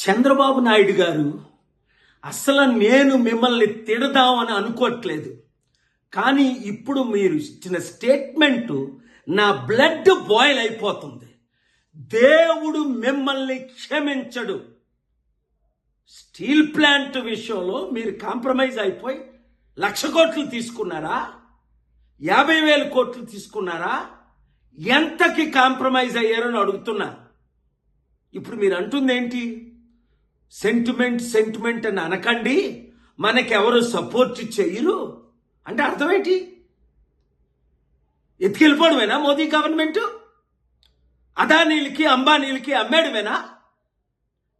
చంద్రబాబు నాయుడు గారు అసలు నేను మిమ్మల్ని తిడదామని అనుకోవట్లేదు. కానీ ఇప్పుడు మీరు ఇచ్చిన స్టేట్మెంటు నా బ్లడ్ బాయిల్ అయిపోతుంది. దేవుడు మిమ్మల్ని క్షమించడు. స్టీల్ ప్లాంట్ విషయంలో మీరు కాంప్రమైజ్ అయిపోయి 1,00,000 కోట్లు తీసుకున్నారా? 50,000 కోట్లు తీసుకున్నారా? ఎంతకి కాంప్రమైజ్ అయ్యారని అడుగుతున్నా. ఇప్పుడు మీరు అంటుంది ఏంటి? సెంటిమెంట్ అని అనకండి, మనకెవరు సపోర్ట్ చేయరు అంటే అర్థమేంటి? ఎత్తుకెళ్ళిపోవడమేనా మోదీ గవర్నమెంట్? అదానీలకి అంబానీలకి అమ్మేయడమేనా?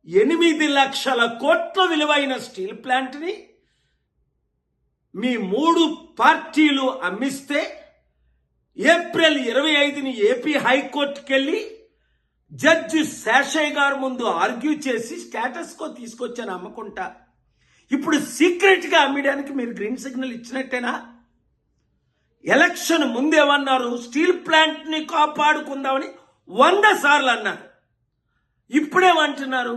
8,00,000 కోట్ల విలువైన స్టీల్ ప్లాంట్ని మీ 3 పార్టీలు అమ్మిస్తే ఏప్రిల్ 25ని ఏపీ హైకోర్టుకి వెళ్ళి జడ్జి శేషయ్య గారు ముందు ఆర్గ్యూ చేసి స్టేటస్ కో తీసుకొచ్చాను అమ్మకుంటా. ఇప్పుడు సీక్రెట్గా అమ్మడానికి మీరు గ్రీన్ సిగ్నల్ ఇచ్చినట్టేనా? ఎలక్షన్ ముందేమన్నారు? స్టీల్ ప్లాంట్ని కాపాడుకుందామని 100 సార్లు అన్నారు. ఇప్పుడేమంటున్నారు?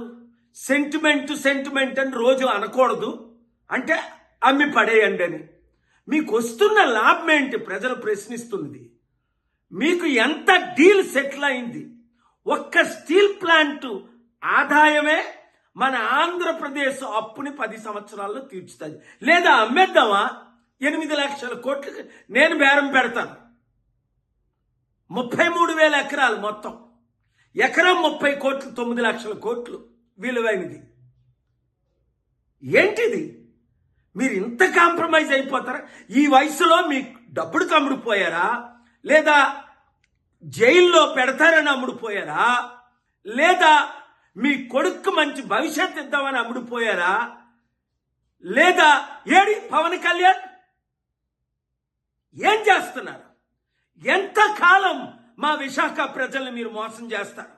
సెంటిమెంట్ అని రోజు అనకూడదు, అంటే అమ్మి పడేయండి అని. మీకు వస్తున్న లాభం ఏంటి? ప్రజలు ప్రశ్నిస్తున్నది. మీకు ఎంత డీల్ సెటిల్ అయింది? ఒక్క స్టీల్ ప్లాంట్ ఆదాయమే మన ఆంధ్రప్రదేశ్ అప్పుని 10 సంవత్సరాల్లో తీర్చుతుంది. లేదా అమ్మేద్దామా? 8,00,000 కోట్లు నేను బేరం పెడతాను. 33,000 ఎకరాలు మొత్తం, ఎకరం 30 కోట్లు, 9,00,000 కోట్లు విలువైనది. ఏంటిది? మీరు ఇంత కాంప్రమైజ్ అయిపోతారా? ఈ వయసులో మీ డబ్బుడు అమ్ముడుపోయారా? లేదా జైల్లో పెడతారని అమ్ముడుపోయారా? లేదా మీ కొడుకు మంచి భవిష్యత్తు ఇద్దామని అమ్ముడుపోయారా? లేదా ఏడి పవన్ కళ్యాణ్ ఏం చేస్తున్నారు? ఎంతకాలం మా విశాఖ ప్రజల్ని మీరు మోసం చేస్తారు?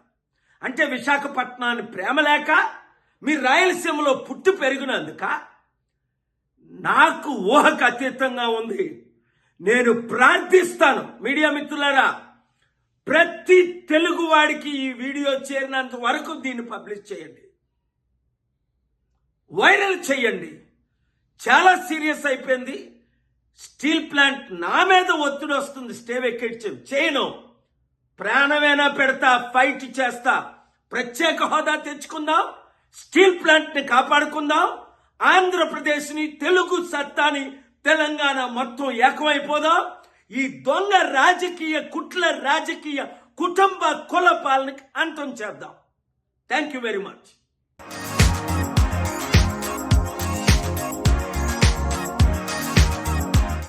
అంటే విశాఖపట్నాన్ని ప్రేమ లేక, మీరు రాయలసీమలో పుట్టి పెరిగినందుక? నాకు ఊహకు అతీతంగా ఉంది. నేను ప్రార్థిస్తాను, మీడియా మిత్రులారా, ప్రతి తెలుగు వాడికి ఈ వీడియో చేరినంత వరకు దీన్ని పబ్లిష్ చేయండి, వైరల్ చేయండి. చాలా సీరియస్ అయిపోయింది. స్టీల్ ప్లాంట్ నా మీద ఒత్తిడి వస్తుంది. స్టే వెకేట్ చేయను, ప్రాణమైనా పెడతా, ఫైట్ చేస్తా. ప్రత్యేక హోదా తెచ్చుకుందాం, స్టీల్ ప్లాంట్ ని కాపాడుకుందాం, ఆంధ్రప్రదేశ్ని, తెలుగు సత్తాని, తెలంగాణ మొత్తం ఏకమైపోదాం. ఈ దొంగ రాజకీయ కుట్ల రాజకీయ కుటుంబ కుల పాలనకి అంతం చేద్దాం. Thank you very much.